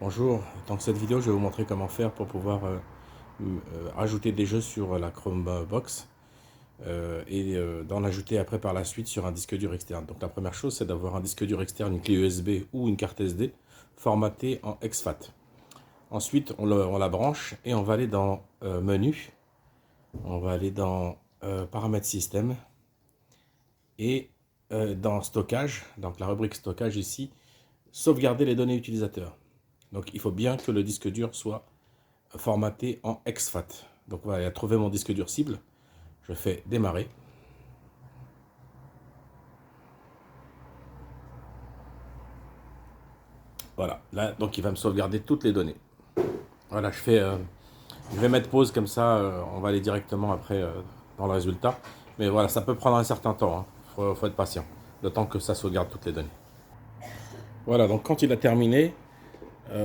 Bonjour, dans cette vidéo je vais vous montrer comment faire pour pouvoir ajouter des jeux sur la Chromebox d'en ajouter après par la suite sur un disque dur externe. Donc la première chose c'est d'avoir un disque dur externe, une clé USB ou une carte SD formatée en exFAT. Ensuite on la branche et on va aller dans menu, on va aller dans paramètres système et dans stockage, donc la rubrique stockage ici, sauvegarder les données utilisateurs. Donc il faut bien que le disque dur soit formaté en exFAT. Donc voilà, il a trouvé mon disque dur cible. Je fais démarrer. Voilà, là donc il va me sauvegarder toutes les données. Voilà, je vais mettre pause comme ça, on va aller directement après dans le résultat. Mais voilà, ça peut prendre un certain temps, hein. Faut être patient, le temps que ça sauvegarde toutes les données. Voilà, donc quand il a terminé,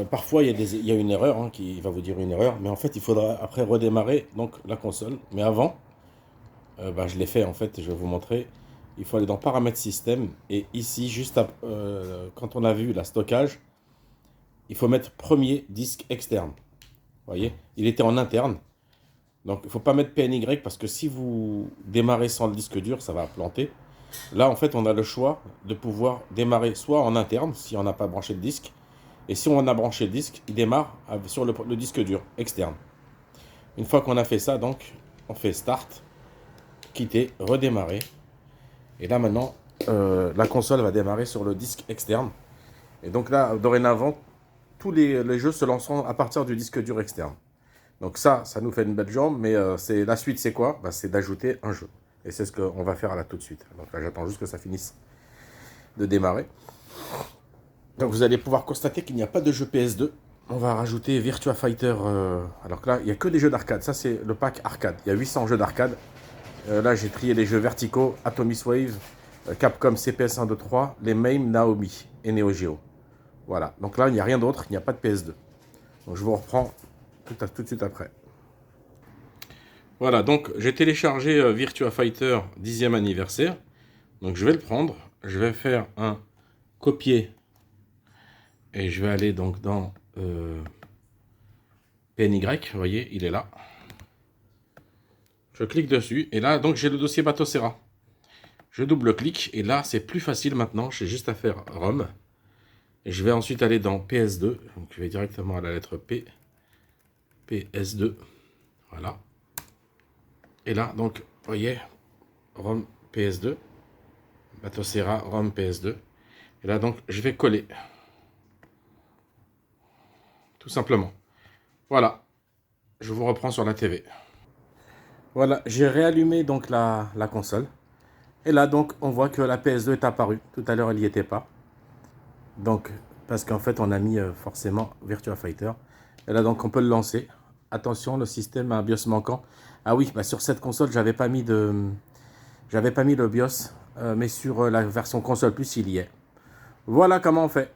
parfois il y a une erreur, hein, qui va vous dire une erreur, mais en fait il faudra après redémarrer donc la console. Mais avant, je l'ai fait en fait, je vais vous montrer. Il faut aller dans paramètres système et ici, quand on a vu la stockage, il faut mettre premier disque externe. Vous voyez, il était en interne. Donc il ne faut pas mettre PNY parce que si vous démarrez sans le disque dur, ça va planter. Là en fait on a le choix de pouvoir démarrer soit en interne si on n'a pas branché le disque. Et si on a branché le disque, il démarre sur le disque dur externe. Une fois qu'on a fait ça, donc on fait Start, quitter, redémarrer. Et là maintenant, la console va démarrer sur le disque externe. Et donc là, dorénavant, tous les jeux se lanceront à partir du disque dur externe. Donc ça nous fait une belle jambe, mais la suite c'est quoi? C'est d'ajouter un jeu. Et c'est ce qu'on va faire là tout de suite. Donc là j'attends juste que ça finisse de démarrer. Donc vous allez pouvoir constater qu'il n'y a pas de jeu PS2. On va rajouter Virtua Fighter. Alors que là, il n'y a que des jeux d'arcade. Ça c'est le pack arcade. Il y a 800 jeux d'arcade. Là, j'ai trié les jeux verticaux, Atomic Wave, Capcom CPS 1, 2, 3, les MAME, Naomi et Neo Geo. Voilà, donc là, il n'y a rien d'autre, il n'y a pas de PS2. Donc je vous reprends tout de suite après. Voilà, donc j'ai téléchargé Virtua Fighter 10e anniversaire. Donc je vais le prendre, je vais faire un copier et je vais aller donc dans PNY, vous voyez, il est là. Je clique dessus et là, donc j'ai le dossier Batocera. Je double-clique et là, c'est plus facile maintenant. J'ai juste à faire ROM. Et je vais ensuite aller dans PS2. Donc je vais directement à la lettre P. PS2. Voilà. Et là, donc, vous voyez, ROM PS2. Batocera ROM PS2. Et là, donc, je vais coller. Tout simplement. Voilà. Je vous reprends sur la TV. Voilà, j'ai réallumé donc la console. Et là, donc, on voit que la PS2 est apparue. Tout à l'heure, elle n'y était pas. Donc, parce qu'en fait, on a mis forcément Virtua Fighter. Et là, donc, on peut le lancer. Attention, le système a un BIOS manquant. Ah oui, sur cette console, j'avais pas mis le BIOS, mais sur la version console plus, il y est. Voilà comment on fait.